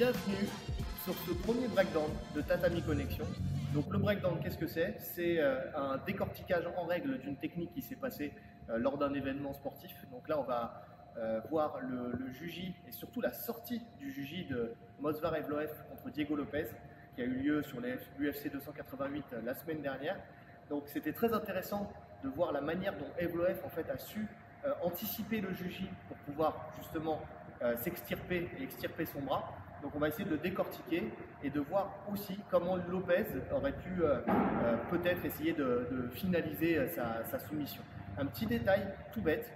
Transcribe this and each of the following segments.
Bienvenue sur ce premier breakdown de Tatami Connection. Donc le breakdown, qu'est-ce que c'est? C'est un décortiquage en règle d'une technique qui s'est passée lors d'un événement sportif. Donc là, on va voir le juji et surtout la sortie du juji de Movsar Evloev contre Diego Lopez qui a eu lieu sur l'UFC 288 la semaine dernière. Donc c'était très intéressant de voir la manière dont Evloev en fait a su anticiper le juji pour pouvoir justement s'extirper et extirper son bras. Donc on va essayer de le décortiquer et de voir aussi comment Lopez aurait pu peut-être essayer de finaliser sa soumission. Un petit détail tout bête,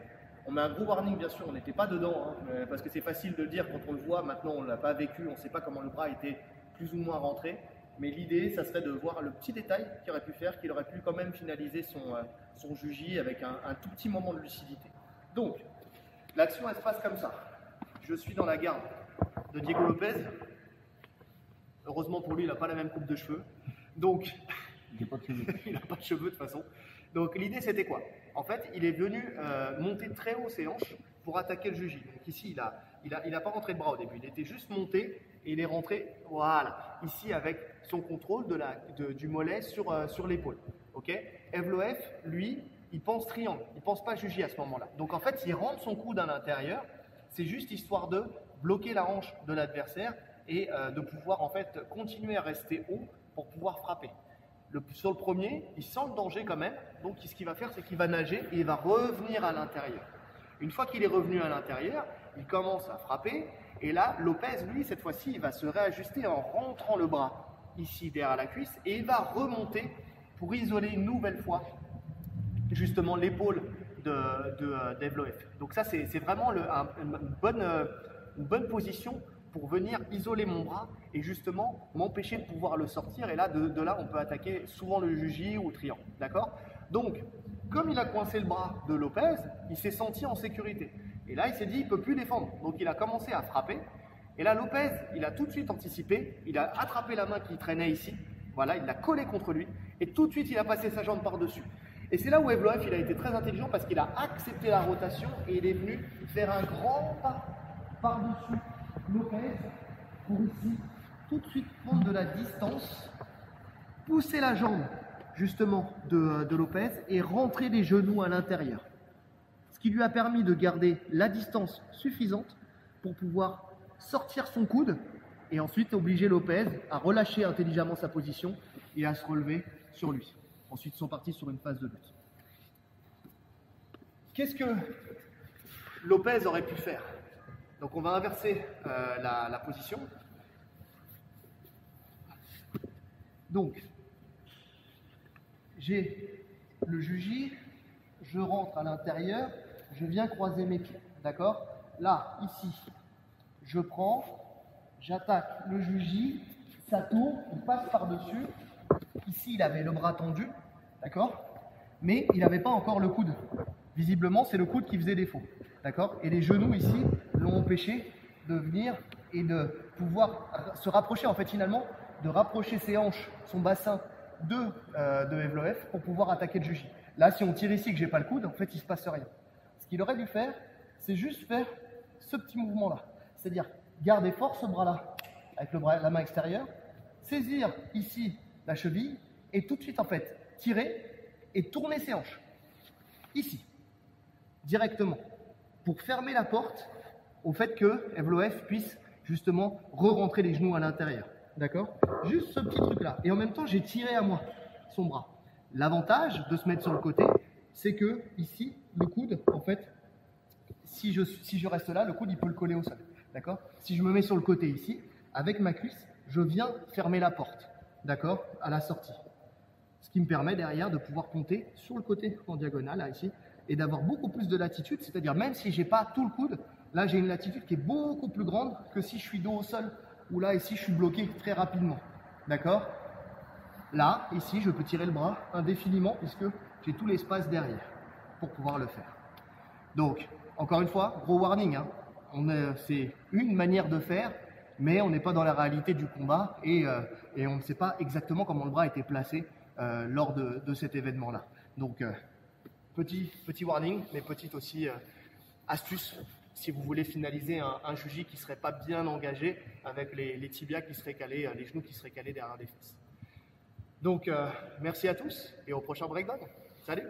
on met un gros warning bien sûr, on n'était pas dedans, hein, parce que c'est facile de le dire quand on le voit, maintenant on ne l'a pas vécu, on ne sait pas comment le bras était plus ou moins rentré. Mais l'idée, ça serait de voir le petit détail qu'il aurait pu faire, qu'il aurait pu quand même finaliser son juji avec un tout petit moment de lucidité. Donc, l'action, elle se passe comme ça. Je suis dans la garde de Diego Lopez. Heureusement pour lui, il n'a pas la même coupe de cheveux. Donc, il n'a pas de cheveux. il n'a pas de cheveux de toute façon. Donc, l'idée, c'était quoi? En fait, il est venu monter très haut ses hanches pour attaquer le juji. Donc ici, il a pas rentré de bras au début. Il était juste monté et il est rentré, voilà, ici avec son contrôle du mollet sur l'épaule. Ok? Evloev, lui, il pense triangle. Il pense pas juji à ce moment-là. Donc en fait, il rentre son coude à l'intérieur. C'est juste histoire de bloquer la hanche de l'adversaire et de pouvoir en fait continuer à rester haut pour pouvoir frapper. Sur le premier, il sent le danger quand même. Donc ce qu'il va faire, c'est qu'il va nager et il va revenir à l'intérieur. Une fois qu'il est revenu à l'intérieur, il commence à frapper. Et là, Lopez, lui, cette fois-ci, il va se réajuster en rentrant le bras ici derrière la cuisse et il va remonter pour isoler une nouvelle fois justement l'épaule d'Evloev. Donc ça, c'est vraiment une bonne position pour venir isoler mon bras et justement m'empêcher de pouvoir le sortir. Et là, de là, on peut attaquer souvent le juji ou le triangle. D'accord? Donc, comme il a coincé le bras de Lopez, il s'est senti en sécurité. Et là, il s'est dit, il ne peut plus défendre. Donc, il a commencé à frapper. Et là, Lopez, il a tout de suite anticipé. Il a attrapé la main qui traînait ici. Voilà, il l'a collé contre lui. Et tout de suite, il a passé sa jambe par-dessus. Et c'est là où Evloev, il a été très intelligent parce qu'il a accepté la rotation et il est venu faire un grand pas par-dessus Lopez pour ici, tout de suite prendre de la distance, pousser la jambe justement de Lopez et rentrer les genoux à l'intérieur. Ce qui lui a permis de garder la distance suffisante pour pouvoir sortir son coude et ensuite obliger Lopez à relâcher intelligemment sa position et à se relever sur lui. Ensuite, ils sont partis sur une phase de lutte. Qu'est-ce que Lopez aurait pu faire? Donc, on va inverser la position. Donc, j'ai le juji, je rentre à l'intérieur, je viens croiser mes pieds, d'accord? Là, ici, je prends, j'attaque le juji, ça tourne, il passe par-dessus. Ici, il avait le bras tendu, d'accord? Mais il n'avait pas encore le coude. Visiblement, c'est le coude qui faisait défaut, d'accord? Et les genoux ici l'ont empêché de venir et de pouvoir se rapprocher, en fait, finalement, de rapprocher ses hanches, son bassin de Evloev pour pouvoir attaquer le juji. Là, si on tire ici et que j'ai pas le coude, en fait, il se passe rien. Ce qu'il aurait dû faire, c'est juste faire ce petit mouvement-là. C'est-à-dire garder fort ce bras-là avec la main extérieure, saisir ici la cheville et tout de suite, en fait, tirer et tourner ses hanches. Ici, directement, pour fermer la porte au fait que Evloev puisse justement re-rentrer les genoux à l'intérieur. D'accord? Juste ce petit truc-là. Et en même temps, j'ai tiré à moi son bras. L'avantage de se mettre sur le côté, c'est que ici, le coude, en fait, si je reste là, le coude, il peut le coller au sol. D'accord? Si je me mets sur le côté ici, avec ma cuisse, je viens fermer la porte. D'accord? À la sortie. Ce qui me permet derrière de pouvoir compter sur le côté en diagonale, là, ici, et d'avoir beaucoup plus de latitude. C'est-à-dire, même si je n'ai pas tout le coude, là, j'ai une latitude qui est beaucoup plus grande que si je suis dos au sol ou là, ici, je suis bloqué très rapidement. D'accord? Là, ici, je peux tirer le bras indéfiniment puisque j'ai tout l'espace derrière pour pouvoir le faire. Donc, encore une fois, gros warning. Hein. C'est une manière de faire, mais on n'est pas dans la réalité du combat et on ne sait pas exactement comment le bras a été placé lors de cet événement-là. Donc, petit warning, mais petite aussi astuce si vous voulez finaliser un juji qui ne serait pas bien engagé avec les tibias qui seraient calés, les genoux qui seraient calés derrière les fesses. Donc, merci à tous et au prochain breakdown. Salut!